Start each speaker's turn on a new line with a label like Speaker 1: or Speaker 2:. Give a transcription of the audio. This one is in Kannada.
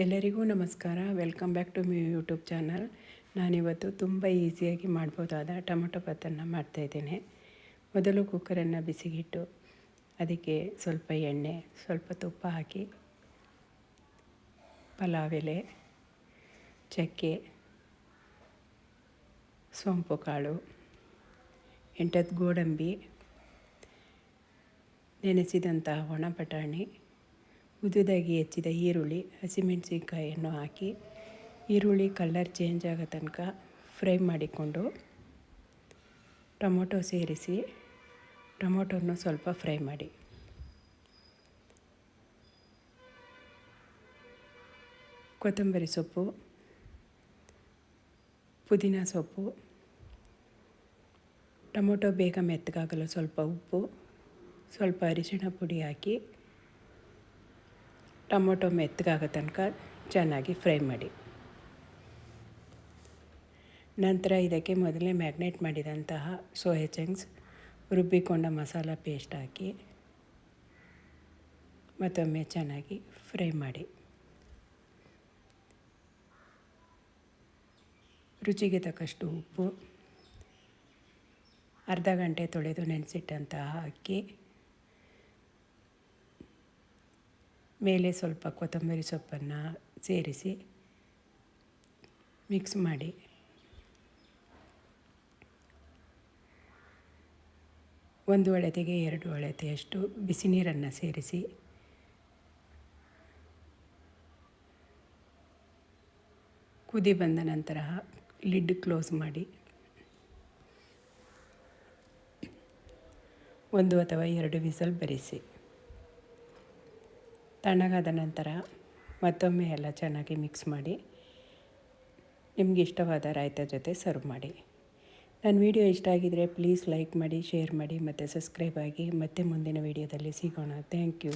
Speaker 1: ಎಲ್ಲರಿಗೂ ನಮಸ್ಕಾರ. Welcome back to my YouTube channel. ನಾನಿವತ್ತು ತುಂಬ ಈಸಿಯಾಗಿ ಮಾಡ್ಬೋದಾದ ಟೊಮೊಟೊ ಬಾತನ್ನು ಮಾಡ್ತಾಯಿದ್ದೇನೆ. ಮೊದಲು ಕುಕ್ಕರನ್ನು ಬಿಸಿಗಿಟ್ಟು ಅದಕ್ಕೆ ಸ್ವಲ್ಪ ಎಣ್ಣೆ, ಸ್ವಲ್ಪ ತುಪ್ಪ ಹಾಕಿ ಪಲಾವ್ ಎಲೆ, ಚಕ್ಕೆ, ಸೋಂಪು ಕಾಳು, 8 ಗೋಡಂಬಿ, ನೆನೆಸಿದಂತಹ ಒಣ ಬಟಾಣಿ, ಉದುದಾಗಿ ಹೆಚ್ಚಿದ ಈರುಳ್ಳಿ, ಹಸಿಮೆಣಸಿನ್ಕಾಯಿಯನ್ನು ಹಾಕಿ ಈರುಳ್ಳಿ ಕಲರ್ ಚೇಂಜ್ ಆಗೋ ತನಕ ಫ್ರೈ ಮಾಡಿಕೊಂಡು ಟೊಮೊಟೊ ಸೇರಿಸಿ ಟೊಮೊಟೊನ್ನು ಸ್ವಲ್ಪ ಫ್ರೈ ಮಾಡಿ. ಕೊತ್ತಂಬರಿ ಸೊಪ್ಪು, ಪುದೀನ ಸೊಪ್ಪು, ಟೊಮೊಟೊ ಬೇಗ ಮೆತ್ತಗಾಗಲು ಸ್ವಲ್ಪ ಉಪ್ಪು, ಸ್ವಲ್ಪ ಅರಿಶಿಣ ಪುಡಿ ಹಾಕಿ ಟೊಮೊಟೊ ಮೆತ್ತಗಾಗೋ ತನಕ ಚೆನ್ನಾಗಿ ಫ್ರೈ ಮಾಡಿ. ನಂತರ ಇದಕ್ಕೆ ಮೊದಲೇ ಮ್ಯಾಗ್ನೇಟ್ ಮಾಡಿದಂತಹ ಸೋಯಾ ಚಂಕ್ಸ್, ರುಬ್ಬಿಕೊಂಡ ಮಸಾಲ ಪೇಸ್ಟ್ ಹಾಕಿ ಮತ್ತೊಮ್ಮೆ ಚೆನ್ನಾಗಿ ಫ್ರೈ ಮಾಡಿ. ರುಚಿಗೆ ತಕ್ಕಷ್ಟು ಉಪ್ಪು, ಅರ್ಧ ಗಂಟೆ ತೊಳೆದು ನೆನೆಸಿಟ್ಟಂತಹ ಅಕ್ಕಿ, ಮೇಲೆ ಸ್ವಲ್ಪ ಕೊತ್ತಂಬರಿ ಸೊಪ್ಪನ್ನು ಸೇರಿಸಿ ಮಿಕ್ಸ್ ಮಾಡಿ. ಒಂದು ಅಳತೆಗೆ 2 ಅಳತೆಯಷ್ಟು ಬಿಸಿ ನೀರನ್ನು ಸೇರಿಸಿ ಕುದಿ ಬಂದ ನಂತರ ಲಿಡ್ ಕ್ಲೋಸ್ ಮಾಡಿ 1 ಅಥವಾ 2 ವಿಸಲ್ ಬರಿಸಿ. ತಣ್ಣಗಾದ ನಂತರ ಮತ್ತೊಮ್ಮೆ ಎಲ್ಲ ಚೆನ್ನಾಗಿ ಮಿಕ್ಸ್ ಮಾಡಿ ನಿಮಗೆ ಇಷ್ಟವಾದ ರಾಯ್ತ ಜೊತೆ ಸರ್ವ್ ಮಾಡಿ. ನನ್ನ ವಿಡಿಯೋ ಇಷ್ಟ ಆಗಿದರೆ ಪ್ಲೀಸ್ ಲೈಕ್ ಮಾಡಿ, ಶೇರ್ ಮಾಡಿ ಮತ್ತು ಸಬ್ಸ್ಕ್ರೈಬ್ ಆಗಿ. ಮತ್ತೆ ಮುಂದಿನ ವಿಡಿಯೋದಲ್ಲಿ ಸಿಗೋಣ. Thank you.